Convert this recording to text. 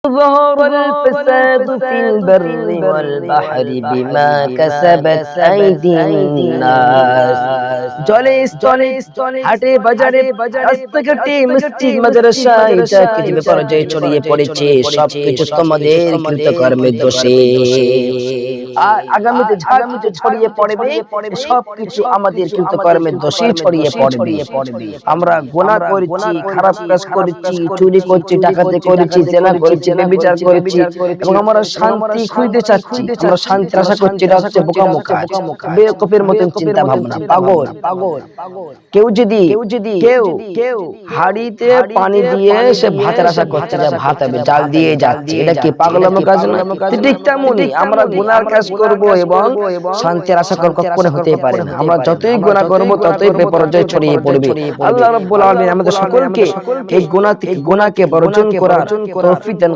ظهر الفساد في البر والبحر بما كسبت أيدي الناس জলে স্থলে হাটে বাজারে রাস্তাঘাটে মসজিদ মাদ্রাসায় যা কিছু বিপর্যয় ছড়িয়ে পড়েছে সবকিছু তোমাদের কৃতকর্মের দোষে। আর আগামীতে যা কিছু ছড়িয়ে পড়বে সবকিছু আমাদের কৃতকর্মের দোষে ছড়িয়ে পড়বে। আমরা গুনাহ করেছি, খারাপ কাজ করেছি, চুরি করছি, ডাকাতি করেছি, জেনা করেছি, ব্যভিচার করেছি এবং আমরা শান্তি খুঁজতে চাচ্ছি, আমরা শান্তির আশা করছি। এটা হচ্ছে বোকামোকা, বেওকুফের মতন চিন্তা ভাবনা, পাগল। কেউ যদি হাড়িতে পানি দিয়ে সে ভাতের আশা করছে যে ভাত হবে, জাল দিয়ে যাচ্ছে, এটা কি পাগলামো কাজ না? ঠিক তেমনই আমরা গুনার কাজ করব এবং শান্তির আশা কখনো হতে পারে না। আমরা যতই গুনাহ করব ততই বিপর্যয় ছড়িয়ে পড়বে। আল্লাহ রাব্বুল আলামিন আমাদের সকলকে এই গুনাহকে বর্জন করার তৌফিক দান